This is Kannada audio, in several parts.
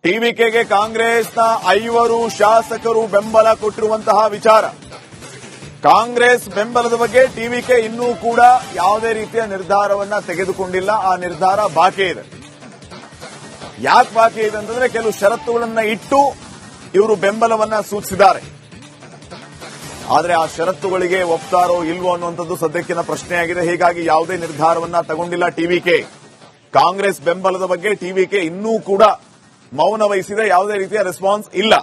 ಟಿವಿಕೆಗೆ ಕಾಂಗ್ರೆಸ್ನ 5 ಶಾಸಕರು ಬೆಂಬಲ ಕೊಟ್ಟಿರುವಂತಹ ವಿಚಾರ. ಕಾಂಗ್ರೆಸ್ ಬೆಂಬಲದ ಬಗ್ಗೆ ಟಿವಿಕೆ ಇನ್ನೂ ಕೂಡ ಯಾವುದೇ ರೀತಿಯ ನಿರ್ಧಾರವನ್ನ ತೆಗೆದುಕೊಂಡಿಲ್ಲ. ಆ ನಿರ್ಧಾರ ಬಾಕಿ ಇದೆ. ಯಾಕೆ ಬಾಕಿ ಇದೆ ಅಂತಂದ್ರೆ ಕೆಲವು ಷರತ್ತುಗಳನ್ನ ಇಟ್ಟು ಇವರು ಬೆಂಬಲವನ್ನ ಸೂಚಿಸಿದ್ದಾರೆ. ಆದರೆ ಆ ಷರತ್ತುಗಳಿಗೆ ಒಪ್ತಾರೋ ಇಲ್ವೋ ಅನ್ನುವಂಥದ್ದು ಸದ್ಯಕ್ಕಿನ ಪ್ರಶ್ನೆಯಾಗಿದೆ. ಹೀಗಾಗಿ ಯಾವುದೇ ನಿರ್ಧಾರವನ್ನ ತಗೊಂಡಿಲ್ಲ ಟಿವಿಕೆ. ಕಾಂಗ್ರೆಸ್ ಬೆಂಬಲದ ಬಗ್ಗೆ ಟಿವಿಕೆ ಇನ್ನೂ ಕೂಡ ಮೌನ ವಹಿಸಿದೆ. ಯಾವುದೇ ರೀತಿಯ ರೆಸ್ಪಾನ್ಸ್ ಇಲ್ಲ.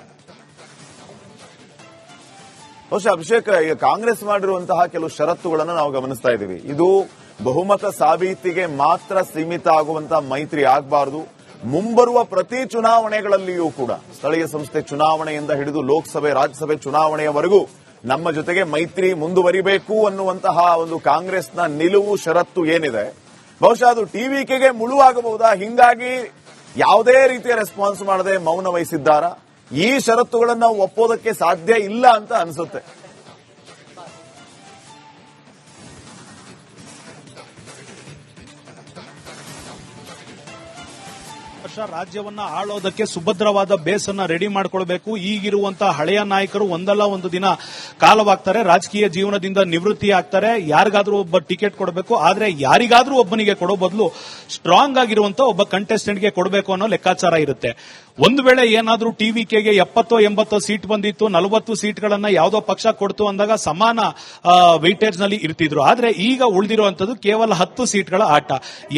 ಬಹುಶಃ ಅಭಿಷೇಕ್, ಕಾಂಗ್ರೆಸ್ ಮಾಡಿರುವಂತಹ ಕೆಲವು ಷರತ್ತುಗಳನ್ನು ನಾವು ಗಮನಿಸ್ತಾ ಇದ್ದೀವಿ. ಇದು ಬಹುಮತ ಸಾಬೀತಿಗೆ ಮಾತ್ರ ಸೀಮಿತ ಆಗುವಂತಹ ಮೈತ್ರಿ ಆಗಬಾರದು. ಮುಂಬರುವ ಪ್ರತಿ ಚುನಾವಣೆಗಳಲ್ಲಿಯೂ ಕೂಡ ಸ್ಥಳೀಯ ಸಂಸ್ಥೆ ಚುನಾವಣೆಯಿಂದ ಹಿಡಿದು ಲೋಕಸಭೆ ರಾಜ್ಯಸಭೆ ಚುನಾವಣೆಯವರೆಗೂ ನಮ್ಮ ಜೊತೆಗೆ ಮೈತ್ರಿ ಮುಂದುವರಿಬೇಕು ಅನ್ನುವಂತಹ ಒಂದು ಕಾಂಗ್ರೆಸ್ನ ನಿಲುವು ಷರತ್ತು ಏನಿದೆ, ಬಹುಶಃ ಅದು ಟಿವಿಕೆಗೆ ಮುಳುವಾಗಬಹುದಾ? ಹಿಂಗಾಗಿ ಯಾವುದೇ ರೀತಿಯ ರೆಸ್ಪಾನ್ಸ್ ಮಾಡದೆ ಮೌನ ವಹಿಸಿದ್ದಾರಾ? ಈ ಷರತ್ತುಗಳನ್ನು ಒಪ್ಪೋದಕ್ಕೆ ಸಾಧ್ಯ ಇಲ್ಲ ಅಂತ ಅನಿಸುತ್ತೆ. ರಾಜ್ಯವನ್ನ ಆಳೋದಕ್ಕೆ ಸುಭದ್ರವಾದ ಬೇಸನ್ನ ರೆಡಿ ಮಾಡಿಕೊಳ್ಬೇಕು. ಈಗಿರುವಂತಹ ಹಳೆಯ ನಾಯಕರು ಒಂದಲ್ಲ ಒಂದು ದಿನ ಕಾಲವಾಗ್ತಾರೆ, ರಾಜಕೀಯ ಜೀವನದಿಂದ ನಿವೃತ್ತಿ ಆಗ್ತಾರೆ. ಯಾರಿಗಾದ್ರೂ ಒಬ್ಬ ಟಿಕೆಟ್ ಕೊಡಬೇಕು, ಆದ್ರೆ ಯಾರಿಗಾದ್ರೂ ಒಬ್ಬನಿಗೆ ಕೊಡೋ ಬದಲು ಸ್ಟ್ರಾಂಗ್ ಆಗಿರುವಂತ ಒಬ್ಬ ಕಂಟೆಸ್ಟೆಂಟ್ಗೆ ಕೊಡಬೇಕು ಅನ್ನೋ ಲೆಕ್ಕಾಚಾರ ಇರುತ್ತೆ. ಒಂದು ವೇಳೆ ಏನಾದ್ರೂ ಟಿವಿಕೆಗೆ 70-80 ಸೀಟ್ ಬಂದಿತ್ತು, 40 ಸೀಟ್ಗಳನ್ನ ಯಾವುದೋ ಪಕ್ಷ ಕೊಡ್ತು ಅಂದಾಗ ಸಮಾನ ವೆಯ್ಟೇಜ್ ನಲ್ಲಿ ಇರ್ತಿದ್ರು. ಆದ್ರೆ ಈಗ ಉಳಿದಿರುವಂತದ್ದು ಕೇವಲ 10 ಸೀಟ್ಗಳ ಆಟ.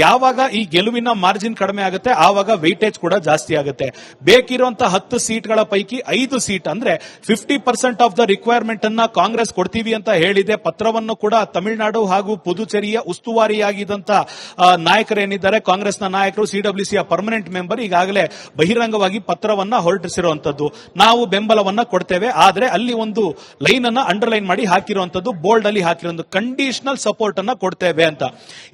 ಯಾವಾಗ ಈ ಗೆಲುವಿನ ಮಾರ್ಜಿನ್ ಕಡಿಮೆ ಆಗುತ್ತೆ ಆವಾಗ ವೆಯ್ಟೇಜ್ ಕೂಡ ಜಾಸ್ತಿ ಆಗುತ್ತೆ. ಬೇಕಿರುವಂತಹ 10 ಸೀಟ್ಗಳ ಪೈಕಿ 5 ಸೀಟ್ ಅಂದ್ರೆ 50% ಆಫ್ ದ ರಿಕ್ವೈರ್ಮೆಂಟ್ ಅನ್ನ ಕಾಂಗ್ರೆಸ್ ಕೊಡ್ತೀವಿ ಅಂತ ಹೇಳಿದೆ. ಪತ್ರವನ್ನು ಕೂಡ ತಮಿಳುನಾಡು ಹಾಗೂ ಪುದುಚೇರಿಯ ಉಸ್ತುವಾರಿಯಾಗಿದ್ದಂತ ನಾಯಕರೇನಿದ್ದಾರೆ ಕಾಂಗ್ರೆಸ್ನ ನಾಯಕರು, ಸಿಡಬ್ಲ್ಯೂಸಿಯ ಪರ್ಮನೆಂಟ್ ಮೆಂಬರ್ ಈಗಾಗಲೇ ಬಹಿರಂಗವಾಗಿ ಪತ್ರವನ್ನ ಹೊರಡಿಸಿರುವಂತದ್ದು. ನಾವು ಬೆಂಬಲವನ್ನ ಕೊಡ್ತೇವೆ, ಆದ್ರೆ ಅಲ್ಲಿ ಒಂದು ಲೈನ್ ಅನ್ನ ಅಂಡರ್ಲೈನ್ ಮಾಡಿ ಹಾಕಿರುವಂತದ್ದು, ಬೋಲ್ಡ್ ಅಲ್ಲಿ ಹಾಕಿರೋ ಕಂಡೀಷನಲ್ ಸಪೋರ್ಟ್ ಅನ್ನ ಕೊಡ್ತೇವೆ ಅಂತ.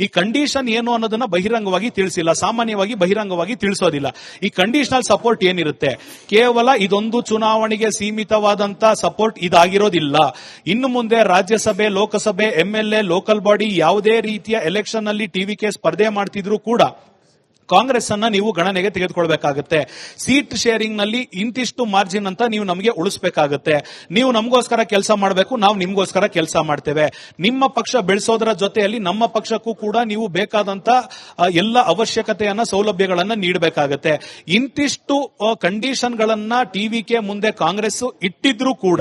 ಈ ಕಂಡೀಷನ್ ಏನು ಅನ್ನೋದನ್ನ ಬಹಿರಂಗವಾಗಿ ತಿಳಿಸಿಲ್ಲ, ಸಾಮಾನ್ಯವಾಗಿ ಬಹಿರಂಗವಾಗಿ ತಿಳಿಸೋದಿಲ್ಲ. ಈ ಕಂಡೀಷನಲ್ ಸಪೋರ್ಟ್ ಏನಿರುತ್ತೆ, ಕೇವಲ ಇದೊಂದು ಚುನಾವಣೆಗೆ ಸೀಮಿತವಾದಂತ ಸಪೋರ್ಟ್ ಇದಾಗಿರೋದಿಲ್ಲ. ಇನ್ನು ಮುಂದೆ ರಾಜ್ಯಸಭೆ, ಲೋಕಸಭೆ, ಎಂಎಲ್ಎ, ಲೋಕಲ್ ಬಾಡಿ ಯಾವುದೇ ರೀತಿಯ ಎಲೆಕ್ಷನ್ ಅಲ್ಲಿ ಟಿವಿಕೆ ಸ್ಪರ್ಧೆ ಮಾಡ್ತಿದ್ರು ಕೂಡ ಕಾಂಗ್ರೆಸ್ ಅನ್ನ ನೀವು ಗಣನೆಗೆ ತೆಗೆದುಕೊಳ್ಬೇಕಾಗುತ್ತೆ. ಸೀಟ್ ಶೇರಿಂಗ್ ನಲ್ಲಿ ಇಂತಿಷ್ಟು ಮಾರ್ಜಿನ್ ಅಂತ ನೀವು ನಮಗೆ ಉಳಿಸಬೇಕಾಗುತ್ತೆ. ನೀವು ನಮಗೋಸ್ಕರ ಕೆಲಸ ಮಾಡಬೇಕು, ನಾವು ನಿಮಗೋಸ್ಕರ ಕೆಲಸ ಮಾಡ್ತೇವೆ. ನಿಮ್ಮ ಪಕ್ಷ ಬೆಳೆಸೋದರ ಜೊತೆಯಲ್ಲಿ ನಮ್ಮ ಪಕ್ಷಕ್ಕೂ ಕೂಡ ನೀವು ಬೇಕಾದಂತ ಎಲ್ಲ ಅವಶ್ಯಕತೆಯನ್ನ, ಸೌಲಭ್ಯಗಳನ್ನ ನೀಡಬೇಕಾಗುತ್ತೆ. ಇಂತಿಷ್ಟು ಕಂಡೀಷನ್ಗಳನ್ನ ಟಿವಿಕೆ ಮುಂದೆ ಕಾಂಗ್ರೆಸ್ ಇಟ್ಟಿದ್ರೂ ಕೂಡ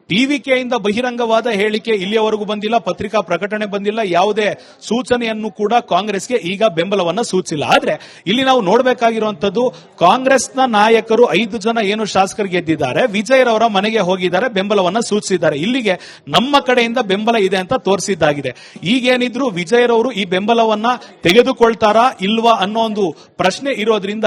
ಟಿವಿಕೆಯಿಂದ ಬಹಿರಂಗವಾದ ಹೇಳಿಕೆ ಇಲ್ಲಿಯವರೆಗೂ ಬಂದಿಲ್ಲ, ಪತ್ರಿಕಾ ಪ್ರಕಟಣೆ ಬಂದಿಲ್ಲ, ಯಾವುದೇ ಸೂಚನೆಯನ್ನು ಕೂಡ ಕಾಂಗ್ರೆಸ್ಗೆ ಈಗ ಬೆಂಬಲವನ್ನ ಸೂಚಿಸಿಲ್ಲ. ಆದ್ರೆ ಇಲ್ಲಿ ನಾವು ನೋಡಬೇಕಾಗಿರುವಂತದ್ದು, ಕಾಂಗ್ರೆಸ್ನ ನಾಯಕರು 5 ಜನ ಏನು ಶಾಸಕರು ಗೆದ್ದಿದ್ದಾರೆ, ವಿಜಯರವರ ಮನೆಗೆ ಹೋಗಿದ್ದಾರೆ, ಬೆಂಬಲವನ್ನ ಸೂಚಿಸಿದ್ದಾರೆ. ಇಲ್ಲಿಗೆ ನಮ್ಮ ಕಡೆಯಿಂದ ಬೆಂಬಲ ಇದೆ ಅಂತ ತೋರಿಸಿದ್ದಾಗಿದೆ. ಈಗೇನಿದ್ರು ವಿಜಯರವರು ಈ ಬೆಂಬಲವನ್ನ ತೆಗೆದುಕೊಳ್ತಾರಾ ಇಲ್ವಾ ಅನ್ನೋ ಒಂದು ಪ್ರಶ್ನೆ ಇರೋದ್ರಿಂದ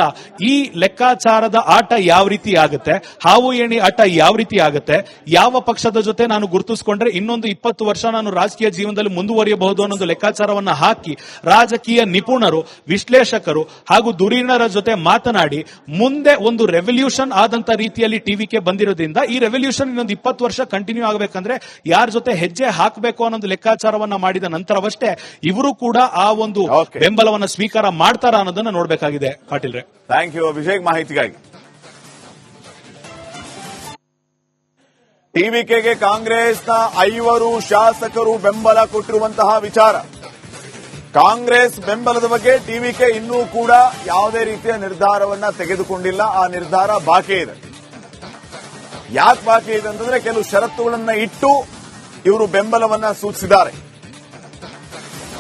ಈ ಲೆಕ್ಕಾಚಾರದ ಆಟ ಯಾವ ರೀತಿ ಆಗುತ್ತೆ, ಹಾವು ಏಣಿ ಆಟ ಯಾವ ರೀತಿ ಆಗುತ್ತೆ, ಯಾವ ಪಕ್ಷದ ಜೊತೆ ನಾನು ಗುರುತಿಸಿಕೊಂಡ್ರೆ ಇನ್ನೊಂದು 20 ವರ್ಷ ನಾನು ರಾಜಕೀಯ ಜೀವನದಲ್ಲಿ ಮುಂದುವರಿಯಬಹುದು ಅನ್ನೋದು ಲೆಕ್ಕಾಚಾರವನ್ನ ಹಾಕಿ ರಾಜಕೀಯ ನಿಪುಣರು, ವಿಶ್ಲೇಷಕರು ಹಾಗೂ ಧುರೀಣರ ಜೊತೆ ಮಾತನಾಡಿ ಮುಂದೆ ಒಂದು ರೆವಲ್ಯೂಷನ್ ಆದಂತ ರೀತಿಯಲ್ಲಿ ಟಿವಿಕೆ ಬಂದಿರೋದ್ರಿಂದ ಈ ರೆವಲ್ಯೂಷನ್ ಇನ್ನೊಂದು 20 ವರ್ಷ ಕಂಟಿನ್ಯೂ ಆಗಬೇಕಂದ್ರೆ ಯಾರ ಜೊತೆ ಹೆಜ್ಜೆ ಹಾಕಬೇಕು ಅನ್ನೋದು ಲೆಕ್ಕಾಚಾರವನ್ನ ಮಾಡಿದ ನಂತರವಷ್ಟೇ ಇವರು ಕೂಡ ಆ ಒಂದು ಬೆಂಬಲವನ್ನ ಸ್ವೀಕಾರ ಮಾಡ್ತಾರಾ ಅನ್ನೋದನ್ನ ನೋಡಬೇಕಾಗಿದೆ. ಪಾಟೀಲ್ರೆ, ಥ್ಯಾಂಕ್ ಯು ಅಭಿಷೇಕ್ ಮಾಹಿತಿಗಾಗಿ. ಟಿವಿಕೆಗೆ ಕಾಂಗ್ರೆಸ್ನ 5 ಶಾಸಕರು ಬೆಂಬಲ ಕೊಟ್ಟಿರುವಂತಹ ವಿಚಾರ. ಕಾಂಗ್ರೆಸ್ ಬೆಂಬಲದ ಬಗ್ಗೆ ಟಿವಿಕೆ ಇನ್ನೂ ಕೂಡ ಯಾವುದೇ ರೀತಿಯ ನಿರ್ಧಾರವನ್ನ ತೆಗೆದುಕೊಂಡಿಲ್ಲ. ಆ ನಿರ್ಧಾರ ಬಾಕಿ ಇದೆ. ಯಾಕೆ ಬಾಕಿ ಇದೆ ಅಂತಂದ್ರೆ ಕೆಲವು ಷರತ್ತುಗಳನ್ನ ಇಟ್ಟು ಇವರು ಬೆಂಬಲವನ್ನ ಸೂಚಿಸಿದ್ದಾರೆ.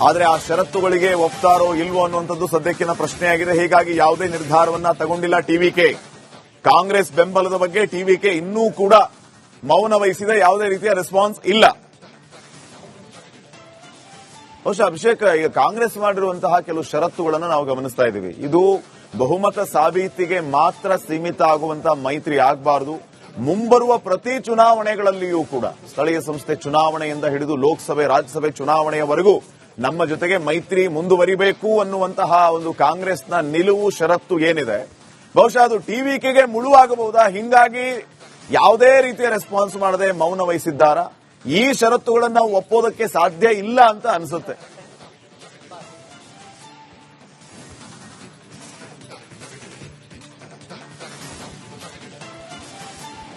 ಆದರೆ ಆ ಷರತ್ತುಗಳಿಗೆ ಒಪ್ತಾರೋ ಇಲ್ವೋ ಅನ್ನುವಂಥದ್ದು ಸದ್ಯಕ್ಕಿನ ಪ್ರಶ್ನೆಯಾಗಿದೆ. ಹೀಗಾಗಿ ಯಾವುದೇ ನಿರ್ಧಾರವನ್ನ ತಗೊಂಡಿಲ್ಲ ಟಿವಿಕೆ. ಕಾಂಗ್ರೆಸ್ ಬೆಂಬಲದ ಬಗ್ಗೆ ಟಿವಿಕೆ ಇನ್ನೂ ಕೂಡ ಮೌನ ವಹಿಸಿದೆ. ಯಾವುದೇ ರೀತಿಯ ರೆಸ್ಪಾನ್ಸ್ ಇಲ್ಲ. ಬಹುಶಃ ಅಭಿಷೇಕ್, ಈಗ ಕಾಂಗ್ರೆಸ್ ಮಾಡಿರುವಂತಹ ಕೆಲವು ಷರತ್ತುಗಳನ್ನು ನಾವು ಗಮನಿಸ್ತಾ ಇದ್ದೀವಿ. ಇದು ಬಹುಮತ ಸಾಬೀತಿಗೆ ಮಾತ್ರ ಸೀಮಿತ ಆಗುವಂತಹ ಮೈತ್ರಿ ಆಗಬಾರದು. ಮುಂಬರುವ ಪ್ರತಿ ಚುನಾವಣೆಗಳಲ್ಲಿಯೂ ಕೂಡ ಸ್ಥಳೀಯ ಸಂಸ್ಥೆ ಚುನಾವಣೆಯಿಂದ ಹಿಡಿದು ಲೋಕಸಭೆ ರಾಜ್ಯಸಭೆ ಚುನಾವಣೆಯವರೆಗೂ ನಮ್ಮ ಜೊತೆಗೆ ಮೈತ್ರಿ ಮುಂದುವರಿಬೇಕು ಅನ್ನುವಂತಹ ಒಂದು ಕಾಂಗ್ರೆಸ್ನ ನಿಲುವು ಷರತ್ತು ಏನಿದೆ, ಬಹುಶಃ ಅದು ಟಿವಿಕೆಗೆ ಮುಳುವಾಗಬಹುದಾ? ಹಿಂಗಾಗಿ ಯಾವುದೇ ರೀತಿಯ ರೆಸ್ಪಾನ್ಸ್ ಮಾಡದೆ ಮೌನ ವಹಿಸಿದ್ದಾರಾ? ಈ ಷರತ್ತುಗಳನ್ನು ಒಪ್ಪೋದಕ್ಕೆ ಸಾಧ್ಯ ಇಲ್ಲ ಅಂತ ಅನಿಸುತ್ತೆ.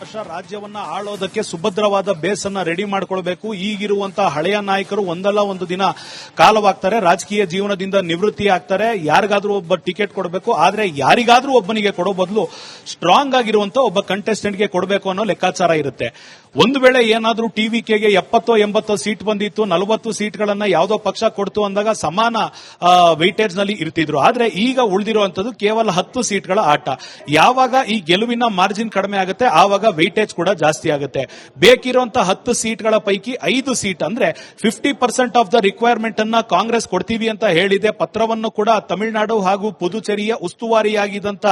ವರ್ಷ ರಾಜ್ಯವನ್ನ ಆಳೋದಕ್ಕೆ ಸುಭದ್ರವಾದ ಬೇಸ್ ಅನ್ನ ರೆಡಿ ಮಾಡ್ಕೊಳ್ಬೇಕು. ಈಗಿರುವಂತಹ ಹಳೆಯ ನಾಯಕರು ಒಂದಲ್ಲ ಒಂದು ದಿನ ಕಾಲವಾಗ್ತಾರೆ, ರಾಜಕೀಯ ಜೀವನದಿಂದ ನಿವೃತ್ತಿ ಆಗ್ತಾರೆ. ಯಾರಿಗಾದ್ರೂ ಒಬ್ಬ ಟಿಕೆಟ್ ಕೊಡಬೇಕು, ಆದ್ರೆ ಯಾರಿಗಾದ್ರೂ ಒಬ್ಬನಿಗೆ ಕೊಡೋ ಬದಲು ಸ್ಟ್ರಾಂಗ್ ಆಗಿರುವಂತ ಒಬ್ಬ ಕಂಟೆಸ್ಟೆಂಟ್ಗೆ ಕೊಡಬೇಕು ಅನ್ನೋ ಲೆಕ್ಕಾಚಾರ ಇರುತ್ತೆ. ಒಂದು ವೇಳೆ ಏನಾದ್ರೂ ಟಿವಿಕೆಗೆ 70-80 ಸೀಟ್ ಬಂದಿತ್ತು, 40 ಸೀಟ್ಗಳನ್ನ ಯಾವುದೋ ಪಕ್ಷ ಕೊಡ್ತು ಅಂದಾಗ ಸಮಾನ ವೈಟೇಜ್ ನಲ್ಲಿ ಇರ್ತಿದ್ರು. ಆದ್ರೆ ಈಗ ಉಳಿದಿರುವಂತದ್ದು ಕೇವಲ 10 ಸೀಟ್ಗಳ ಆಟ. ಯಾವಾಗ ಈ ಗೆಲುವಿನ ಮಾರ್ಜಿನ್ ಕಡಿಮೆ ಆಗುತ್ತೆ ಆವಾಗ ವೈಟೇಜ್ ಕೂಡ ಜಾಸ್ತಿ ಆಗುತ್ತೆ. ಬೇಕಿರುವಂತಹ 10 ಸೀಟ್ಗಳ ಪೈಕಿ 5 ಸೀಟ್ ಅಂದ್ರೆ 50% ಆಫ್ ದ ರಿಕ್ವೈರ್ಮೆಂಟ್ ಅನ್ನ ಕಾಂಗ್ರೆಸ್ ಕೊಡ್ತೀವಿ ಅಂತ ಹೇಳಿದೆ. ಪತ್ರವನ್ನು ಕೂಡ ತಮಿಳುನಾಡು ಹಾಗೂ ಪುದುಚೇರಿಯ ಉಸ್ತುವಾರಿಯಾಗಿದ್ದಂತ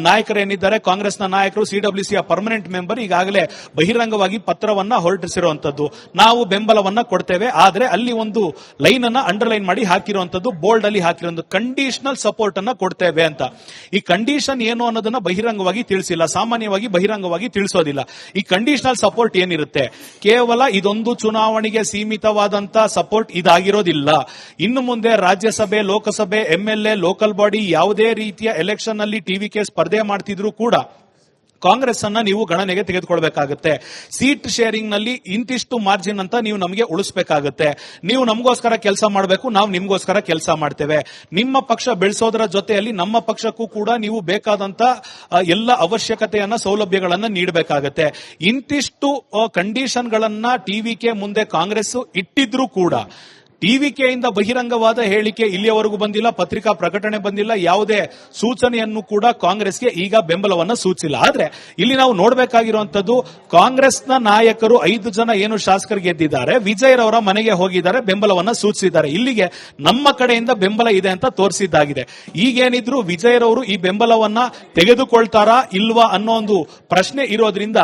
ನಾಯಕರೇನಿದ್ದಾರೆ, ಕಾಂಗ್ರೆಸ್ನ ನಾಯಕರು, ಸಿಡಬ್ಲ್ಯೂಸಿಯ ಪರ್ಮನೆಂಟ್ ಮೆಂಬರ್ ಈಗಾಗಲೇ ಬಹಿರಂಗವಾಗಿ ಪತ್ರವನ್ನ ಹೊರಡಿಸಿರುವಂತದ್ದು. ನಾವು ಬೆಂಬಲವನ್ನ ಕೊಡ್ತೇವೆ, ಆದ್ರೆ ಅಲ್ಲಿ ಒಂದು ಲೈನ್ ಅನ್ನ ಅಂಡರ್ಲೈನ್ ಮಾಡಿ ಹಾಕಿರುವಂತದ್ದು, ಬೋಲ್ಡ್ ಅಲ್ಲಿ ಹಾಕಿರೋ ಕಂಡೀಷನಲ್ ಸಪೋರ್ಟ್ ಅನ್ನ ಕೊಡ್ತೇವೆ ಅಂತ. ಈ ಕಂಡೀಷನ್ ಏನು ಅನ್ನೋದನ್ನ ಬಹಿರಂಗವಾಗಿ ತಿಳಿಸಿಲ್ಲ, ಸಾಮಾನ್ಯವಾಗಿ ಬಹಿರಂಗವಾಗಿ ತಿಳಿಸೋದಿಲ್ಲ. ಈ ಕಂಡೀಷನಲ್ ಸಪೋರ್ಟ್ ಏನಿರುತ್ತೆ, ಕೇವಲ ಇದೊಂದು ಚುನಾವಣೆಗೆ ಸೀಮಿತವಾದಂತ ಸಪೋರ್ಟ್ ಇದಾಗಿರೋದಿಲ್ಲ. ಇನ್ನು ಮುಂದೆ ರಾಜ್ಯಸಭೆ, ಲೋಕಸಭೆ, ಎಂಎಲ್ಎ, ಲೋಕಲ್ ಬಾಡಿ ಯಾವುದೇ ರೀತಿಯ ಎಲೆಕ್ಷನ್ ನಲ್ಲಿ ಟಿವಿಕೆ ಸ್ಪರ್ಧೆ ಮಾಡ್ತಿದ್ರು ಕೂಡ ಕಾಂಗ್ರೆಸ್ ಅನ್ನ ನೀವು ಗಣನೆಗೆ ತೆಗೆದುಕೊಳ್ಬೇಕಾಗುತ್ತೆ. ಸೀಟ್ ಶೇರಿಂಗ್ ನಲ್ಲಿ ಇಂತಿಷ್ಟು ಮಾರ್ಜಿನ್ ಅಂತ ನೀವು ನಮಗೆ ಉಳಿಸಬೇಕಾಗುತ್ತೆ. ನೀವು ನಮಗೋಸ್ಕರ ಕೆಲಸ ಮಾಡಬೇಕು, ನಾವು ನಿಮಗೋಸ್ಕರ ಕೆಲಸ ಮಾಡ್ತೇವೆ. ನಿಮ್ಮ ಪಕ್ಷ ಬೆಳೆಸೋದರ ಜೊತೆಯಲ್ಲಿ ನಮ್ಮ ಪಕ್ಷಕ್ಕೂ ಕೂಡ ನೀವು ಬೇಕಾದಂತ ಎಲ್ಲ ಅವಶ್ಯಕತೆಯನ್ನ, ಸೌಲಭ್ಯಗಳನ್ನ ನೀಡಬೇಕಾಗುತ್ತೆ. ಇಂತಿಷ್ಟು ಕಂಡೀಷನ್ಗಳನ್ನ ಟಿವಿಕೆ ಮುಂದೆ ಕಾಂಗ್ರೆಸ್ ಇಟ್ಟಿದ್ರೂ ಕೂಡ ಟಿವಿಕೆಯಿಂದ ಬಹಿರಂಗವಾದ ಹೇಳಿಕೆ ಇಲ್ಲಿಯವರೆಗೂ ಬಂದಿಲ್ಲ, ಪತ್ರಿಕಾ ಪ್ರಕಟಣೆ ಬಂದಿಲ್ಲ, ಯಾವುದೇ ಸೂಚನೆಯನ್ನು ಕೂಡ ಕಾಂಗ್ರೆಸ್ಗೆ ಈಗ ಬೆಂಬಲವನ್ನ ಸೂಚಿಸಿಲ್ಲ. ಆದ್ರೆ ಇಲ್ಲಿ ನಾವು ನೋಡಬೇಕಾಗಿರುವಂತದ್ದು, ಕಾಂಗ್ರೆಸ್ನ ನಾಯಕರು 5 ಜನ ಏನು ಶಾಸಕರು ಗೆದ್ದಿದ್ದಾರೆ, ವಿಜಯರವರ ಮನೆಗೆ ಹೋಗಿದ್ದಾರೆ, ಬೆಂಬಲವನ್ನ ಸೂಚಿಸಿದ್ದಾರೆ. ಇಲ್ಲಿಗೆ ನಮ್ಮ ಕಡೆಯಿಂದ ಬೆಂಬಲ ಇದೆ ಅಂತ ತೋರಿಸಿದ್ದಾಗಿದೆ. ಈಗೇನಿದ್ರು ವಿಜಯರವರು ಈ ಬೆಂಬಲವನ್ನ ತೆಗೆದುಕೊಳ್ತಾರಾ ಇಲ್ವಾ ಅನ್ನೋ ಒಂದು ಪ್ರಶ್ನೆ ಇರೋದ್ರಿಂದ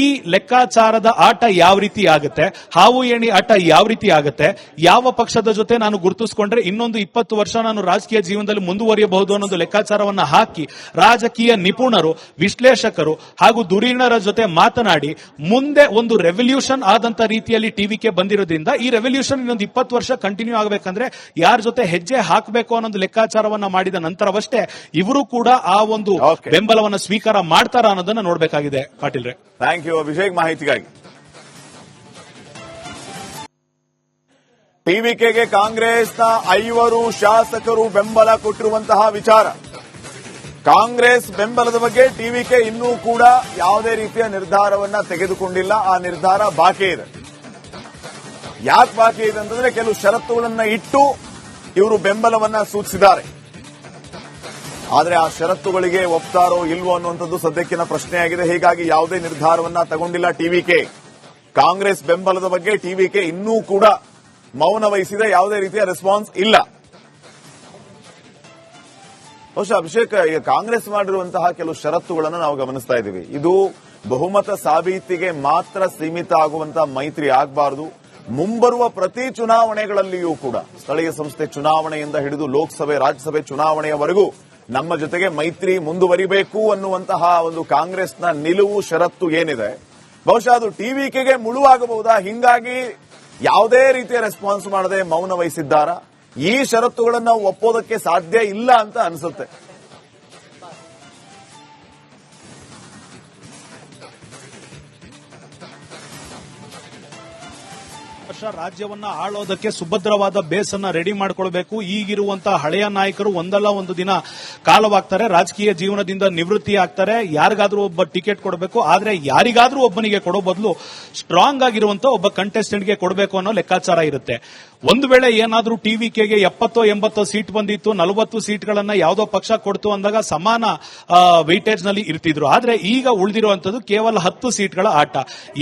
ಈ ಲೆಕ್ಕಾಚಾರದ ಆಟ ಯಾವ ರೀತಿ ಆಗುತ್ತೆ, ಹಾವು ಏಣಿ ಆಟ ಯಾವ ರೀತಿ ಆಗುತ್ತೆ, ಯಾವ ಪಕ್ಷದ ಜೊತೆ ನಾನು ಗುರುತಿಸಿಕೊಂಡ್ರೆ ಇನ್ನೊಂದು 20 ವರ್ಷ ನಾನು ರಾಜಕೀಯ ಜೀವನದಲ್ಲಿ ಮುಂದುವರಿಯಬಹುದು ಅನ್ನೋದು ಲೆಕ್ಕಾಚಾರವನ್ನ ಹಾಕಿ ರಾಜಕೀಯ ನಿಪುಣರು, ವಿಶ್ಲೇಷಕರು ಹಾಗೂ ಧುರೀಣರ ಜೊತೆ ಮಾತನಾಡಿ ಮುಂದೆ ಒಂದು ರೆವಲ್ಯೂಷನ್ ಆದಂತ ರೀತಿಯಲ್ಲಿ ಟಿವಿಕೆ ಬಂದಿರೋದ್ರಿಂದ ಈ ರೆವಲ್ಯೂಷನ್ ಇನ್ನೊಂದು 20 ವರ್ಷ ಕಂಟಿನ್ಯೂ ಆಗಬೇಕಂದ್ರೆ ಯಾರ ಜೊತೆ ಹೆಜ್ಜೆ ಹಾಕಬೇಕು ಅನ್ನೋದು ಲೆಕ್ಕಾಚಾರವನ್ನ ಮಾಡಿದ ನಂತರವಷ್ಟೇ ಇವರು ಕೂಡ ಆ ಒಂದು ಬೆಂಬಲವನ್ನು ಸ್ವೀಕಾರ ಮಾಡ್ತಾರಾ ಅನ್ನೋದನ್ನ ನೋಡಬೇಕಾಗಿದೆ. ಪಾಟೀಲ್ರೆ, ಥ್ಯಾಂಕ್ ಯು ಅಭಿಷೇಕ್ ಮಾಹಿತಿಗಾಗಿ. ಟಿವಿಕೆಗೆ ಕಾಂಗ್ರೆಸ್ನ 5 ಶಾಸಕರು ಬೆಂಬಲ ಕೊಟ್ಟಿರುವಂತಹ ವಿಚಾರ. ಕಾಂಗ್ರೆಸ್ ಬೆಂಬಲದ ಬಗ್ಗೆ ಟಿವಿಕೆ ಇನ್ನೂ ಕೂಡ ಯಾವುದೇ ರೀತಿಯ ನಿರ್ಧಾರವನ್ನ ತೆಗೆದುಕೊಂಡಿಲ್ಲ. ಆ ನಿರ್ಧಾರ ಬಾಕಿ ಇದೆ. ಯಾಕೆ ಬಾಕಿ ಇದೆ ಅಂತಂದ್ರೆ ಕೆಲವು ಷರತ್ತುಗಳನ್ನ ಇಟ್ಟು ಇವರು ಬೆಂಬಲವನ್ನ ಸೂಚಿಸಿದ್ದಾರೆ. ಆದರೆ ಆ ಷರತ್ತುಗಳಿಗೆ ಒಪ್ತಾರೋ ಇಲ್ವೋ ಅನ್ನುವಂಥದ್ದು ಸದ್ಯಕ್ಕಿನ ಪ್ರಶ್ನೆಯಾಗಿದೆ. ಹೀಗಾಗಿ ಯಾವುದೇ ನಿರ್ಧಾರವನ್ನ ತಗೊಂಡಿಲ್ಲ ಟಿವಿಕೆ. ಕಾಂಗ್ರೆಸ್ ಬೆಂಬಲದ ಬಗ್ಗೆ ಟಿವಿಕೆ ಇನ್ನೂ ಕೂಡ ಮೌನ ವಹಿಸಿದೆ, ಯಾವುದೇ ರೀತಿಯ ರೆಸ್ಪಾನ್ಸ್ ಇಲ್ಲ. ಬಹುಶಃ ಅಭಿಷೇಕ್, ಕಾಂಗ್ರೆಸ್ ಮಾಡಿರುವಂತಹ ಕೆಲವು ಷರತ್ತುಗಳನ್ನು ನಾವು ಗಮನಿಸ್ತಾ ಇದ್ದೀವಿ. ಇದು ಬಹುಮತ ಸಾಬೀತಿಗೆ ಮಾತ್ರ ಸೀಮಿತ ಆಗುವಂತಹ ಮೈತ್ರಿ ಆಗಬಾರದು. ಮುಂಬರುವ ಪ್ರತಿ ಚುನಾವಣೆಗಳಲ್ಲಿಯೂ ಕೂಡ, ಸ್ಥಳೀಯ ಸಂಸ್ಥೆ ಚುನಾವಣೆಯಿಂದ ಹಿಡಿದು ಲೋಕಸಭೆ, ರಾಜ್ಯಸಭೆ ಚುನಾವಣೆಯವರೆಗೂ ನಮ್ಮ ಜೊತೆಗೆ ಮೈತ್ರಿ ಮುಂದುವರಿಬೇಕು ಅನ್ನುವಂತಹ ಒಂದು ಕಾಂಗ್ರೆಸ್ನ ನಿಲುವು, ಷರತ್ತು ಏನಿದೆ, ಬಹುಶಃ ಅದು ಟಿವಿಕೆಗೆ ಮುಳುವಾಗಬಹುದಾ? ಹಿಂಗಾಗಿ ಯಾವುದೇ ರೀತಿಯ ರೆಸ್ಪಾನ್ಸ್ ಮಾಡದೆ ಮೌನ ವಹಿಸಿದ್ದಾರಾ? ಈ ಷರತ್ತುಗಳನ್ನು ಒಪ್ಪೋದಕ್ಕೆ ಸಾಧ್ಯ ಇಲ್ಲ ಅಂತ ಅನಿಸುತ್ತೆ. ವರ್ಷ ರಾಜ್ಯವನ್ನ ಆಳೋದಕ್ಕೆ ಸುಭದ್ರವಾದ ಬೇಸ್ ಅನ್ನ ರೆಡಿ ಮಾಡ್ಕೊಳ್ಬೇಕು. ಈಗಿರುವಂತಹ ಹಳೆಯ ನಾಯಕರು ಒಂದಲ್ಲ ಒಂದು ದಿನ ಕಾಲವಾಗ್ತಾರೆ, ರಾಜಕೀಯ ಜೀವನದಿಂದ ನಿವೃತ್ತಿ ಆಗ್ತಾರೆ. ಯಾರಿಗಾದ್ರೂ ಒಬ್ಬ ಟಿಕೆಟ್ ಕೊಡಬೇಕು, ಆದ್ರೆ ಯಾರಿಗಾದ್ರೂ ಒಬ್ಬನಿಗೆ ಕೊಡೋ ಬದಲು ಸ್ಟ್ರಾಂಗ್ ಆಗಿರುವಂತ ಒಬ್ಬ ಕಂಟೆಸ್ಟೆಂಟ್ಗೆ ಕೊಡಬೇಕು ಅನ್ನೋ ಲೆಕ್ಕಾಚಾರ ಇರುತ್ತೆ. ಒಂದು ವೇಳೆ ಏನಾದ್ರೂ ಟಿವಿಕೆಗೆ 70-80 ಸೀಟ್ ಬಂದಿತ್ತು, 40 ಸೀಟ್ಗಳನ್ನ ಯಾವುದೋ ಪಕ್ಷ ಕೊಡ್ತು ಅಂದಾಗ ಸಮಾನ ವೈಟೇಜ್ ನಲ್ಲಿ ಇರ್ತಿದ್ರು. ಆದ್ರೆ ಈಗ ಉಳಿದಿರುವಂತದ್ದು ಕೇವಲ 10 ಸೀಟ್ಗಳ ಆಟ.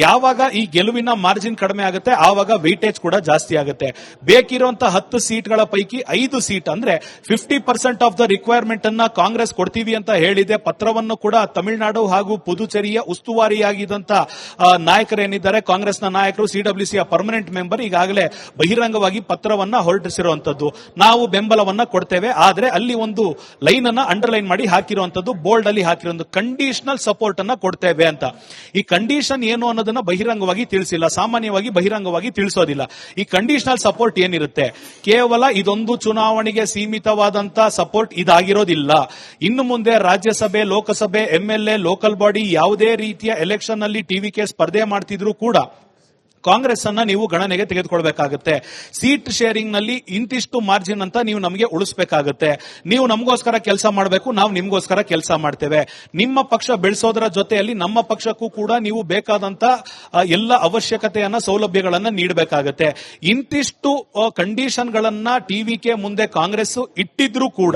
ಯಾವಾಗ ಈ ಗೆಲುವಿನ ಮಾರ್ಜಿನ್ ಕಡಿಮೆ ಆಗುತ್ತೆ ಆವಾಗ ವೈಟೇಜ್ ಕೂಡ ಜಾಸ್ತಿ ಆಗುತ್ತೆ. ಬೇಕಿರುವಂತಹ 10 ಸೀಟ್ಗಳ ಪೈಕಿ 5 ಸೀಟ್ ಅಂದ್ರೆ 50% ಆಫ್ ದ ರಿಕ್ವೈರ್ಮೆಂಟ್ ಅನ್ನ ಕಾಂಗ್ರೆಸ್ ಕೊಡ್ತೀವಿ ಅಂತ ಹೇಳಿದೆ. ಪತ್ರವನ್ನು ಕೂಡ ತಮಿಳುನಾಡು ಹಾಗೂ ಪುದುಚೇರಿಯ ಉಸ್ತುವಾರಿಯಾಗಿದ್ದಂತ ನಾಯಕರೇನಿದ್ದಾರೆ, ಕಾಂಗ್ರೆಸ್ನ ನಾಯಕರು, ಸಿಡಬ್ಲ್ಯೂಸಿಯ ಪರ್ಮನೆಂಟ್ ಮೆಂಬರ್ ಈಗಾಗಲೇ ಬಹಿರಂಗವಾಗಿ ಪತ್ರವನ್ನ ಹೊರಡಿಸಿರುವಂತದ್ದು. ನಾವು ಬೆಂಬಲವನ್ನ ಕೊಡ್ತೇವೆ, ಆದ್ರೆ ಅಲ್ಲಿ ಒಂದು ಲೈನ್ ಅನ್ನ ಅಂಡರ್ಲೈನ್ ಮಾಡಿ ಹಾಕಿರುವಂತದ್ದು, ಬೋಲ್ಡ್ ಅಲ್ಲಿ ಹಾಕಿರೋ ಕಂಡೀಷನಲ್ ಸಪೋರ್ಟ್ ಅನ್ನ ಕೊಡ್ತೇವೆ ಅಂತ. ಈ ಕಂಡೀಷನ್ ಏನು ಅನ್ನೋದನ್ನ ಬಹಿರಂಗವಾಗಿ ತಿಳಿಸಿಲ್ಲ, ಸಾಮಾನ್ಯವಾಗಿ ಬಹಿರಂಗವಾಗಿ ತಿಳಿಸೋದಿಲ್ಲ. ಈ ಕಂಡೀಷನಲ್ ಸಪೋರ್ಟ್ ಏನಿರುತ್ತೆ, ಕೇವಲ ಇದೊಂದು ಚುನಾವಣೆಗೆ ಸೀಮಿತವಾದಂತಹ ಸಪೋರ್ಟ್ ಇದಾಗಿರೋದಿಲ್ಲ. ಇಲ್ಲ. ಇನ್ನು ಮುಂದೆ ರಾಜ್ಯಸಭೆ, ಲೋಕಸಭೆ, ಎಂಎಲ್ಎ, ಲೋಕಲ್ ಬಾಡಿ ಯಾವುದೇ ರೀತಿಯ ಎಲೆಕ್ಷನ್ ನಲ್ಲಿ ಟಿವಿಕೆ ಸ್ಪರ್ಧೆ ಮಾಡ್ತಿದ್ರು ಕೂಡ ಕಾಂಗ್ರೆಸ್ ಅನ್ನ ನೀವು ಗಣನೆಗೆ ತೆಗೆದುಕೊಳ್ಬೇಕಾಗುತ್ತೆ. ಸೀಟ್ ಶೇರಿಂಗ್ ನಲ್ಲಿ ಇಂತಿಷ್ಟು ಮಾರ್ಜಿನ್ ಅಂತ ನೀವು ನಮಗೆ ಉಳಿಸಬೇಕಾಗುತ್ತೆ. ನೀವು ನಮಗೋಸ್ಕರ ಕೆಲಸ ಮಾಡಬೇಕು, ನಾವು ನಿಮಗೋಸ್ಕರ ಕೆಲಸ ಮಾಡ್ತೇವೆ. ನಿಮ್ಮ ಪಕ್ಷ ಬೆಳೆಸೋದರ ಜೊತೆಯಲ್ಲಿ ನಮ್ಮ ಪಕ್ಷಕ್ಕೂ ಕೂಡ ನೀವು ಬೇಕಾದಂತ ಎಲ್ಲ ಅವಶ್ಯಕತೆಯನ್ನ, ಸೌಲಭ್ಯಗಳನ್ನ ನೀಡಬೇಕಾಗುತ್ತೆ. ಇಂತಿಷ್ಟು ಕಂಡೀಷನ್ ಗಳನ್ನ ಟಿವಿಕೆ ಮುಂದೆ ಕಾಂಗ್ರೆಸ್ ಇಟ್ಟಿದ್ರೂ ಕೂಡ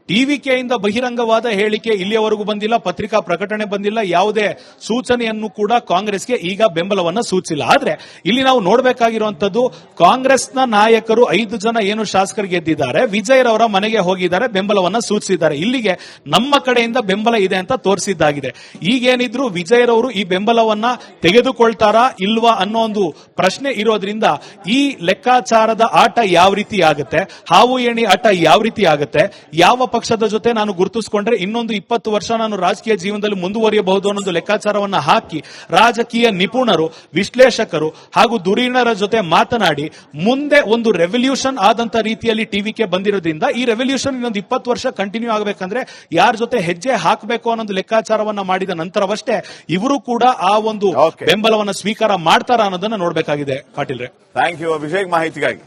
ಟಿವಿಕೆಯಿಂದ ಬಹಿರಂಗವಾದ ಹೇಳಿಕೆ ಇಲ್ಲಿಯವರೆಗೂ ಬಂದಿಲ್ಲ, ಪತ್ರಿಕಾ ಪ್ರಕಟಣೆ ಬಂದಿಲ್ಲ, ಯಾವುದೇ ಸೂಚನೆಯನ್ನು ಕೂಡ ಕಾಂಗ್ರೆಸ್ಗೆ ಈಗ ಬೆಂಬಲವನ್ನ ಸೂಚಿಸಿಲ್ಲ. ಆದ್ರೆ ಇಲ್ಲಿ ನಾವು ನೋಡಬೇಕಾಗಿರುವಂತದ್ದು, ಕಾಂಗ್ರೆಸ್ನ ನಾಯಕರು 5 ಜನ ಏನು ಶಾಸಕರು ಗೆದ್ದಿದ್ದಾರೆ, ವಿಜಯ್ ರವರ ಮನೆಗೆ ಹೋಗಿದ್ದಾರೆ, ಬೆಂಬಲವನ್ನ ಸೂಚಿಸಿದ್ದಾರೆ. ಇಲ್ಲಿಗೆ ನಮ್ಮ ಕಡೆಯಿಂದ ಬೆಂಬಲ ಇದೆ ಅಂತ ತೋರಿಸಿದ್ದಾಗಿದೆ. ಈಗೇನಿದ್ರು ವಿಜಯ್ ರವರು ಈ ಬೆಂಬಲವನ್ನ ತೆಗೆದುಕೊಳ್ತಾರಾ ಇಲ್ವಾ ಅನ್ನೋ ಒಂದು ಪ್ರಶ್ನೆ ಇರೋದ್ರಿಂದ ಈ ಲೆಕ್ಕಾಚಾರದ ಆಟ ಯಾವ ರೀತಿ ಆಗುತ್ತೆ, ಹಾವು ಏಣಿ ಆಟ ಯಾವ ರೀತಿ ಆಗುತ್ತೆ, ಯಾವ ಪಕ್ಷದ ಜೊತೆ ನಾನು ಗುರುತಿಸಿಕೊಂಡ್ರೆ ಇನ್ನೊಂದು 20 ವರ್ಷ ನಾನು ರಾಜಕೀಯ ಜೀವನದಲ್ಲಿ ಮುಂದುವರಿಯಬಹುದು ಅನ್ನೊಂದು ಲೆಕ್ಕಾಚಾರವನ್ನ ಹಾಕಿ ರಾಜಕೀಯ ನಿಪುಣರು, ವಿಶ್ಲೇಷಕರು ಹಾಗೂ ಧುರೀಣರ ಜೊತೆ ಮಾತನಾಡಿ ಮುಂದೆ ಒಂದು ರೆವಲ್ಯೂಷನ್ ಆದಂತ ರೀತಿಯಲ್ಲಿ ಟಿವಿಕೆ ಬಂದಿರೋದ್ರಿಂದ ಈ ರೆವಲ್ಯೂಷನ್ ಇನ್ನೊಂದು 20 ವರ್ಷ ಕಂಟಿನ್ಯೂ ಆಗಬೇಕಂದ್ರೆ ಯಾರ ಜೊತೆ ಹೆಜ್ಜೆ ಹಾಕಬೇಕು ಅನ್ನೊಂದು ಲೆಕ್ಕಾಚಾರವನ್ನ ಮಾಡಿದ ನಂತರವಷ್ಟೇ ಇವರು ಕೂಡ ಆ ಒಂದು ಬೆಂಬಲವನ್ನು ಸ್ವೀಕಾರ ಮಾಡ್ತಾರಾ ಅನ್ನೋದನ್ನ ನೋಡಬೇಕಾಗಿದೆ. ಪಾಟೀಲ್ ರೇ, ಥ್ಯಾಂಕ್ ಯು ಅಭಿಷೇಕ್ ಮಾಹಿತಿಗಾಗಿ.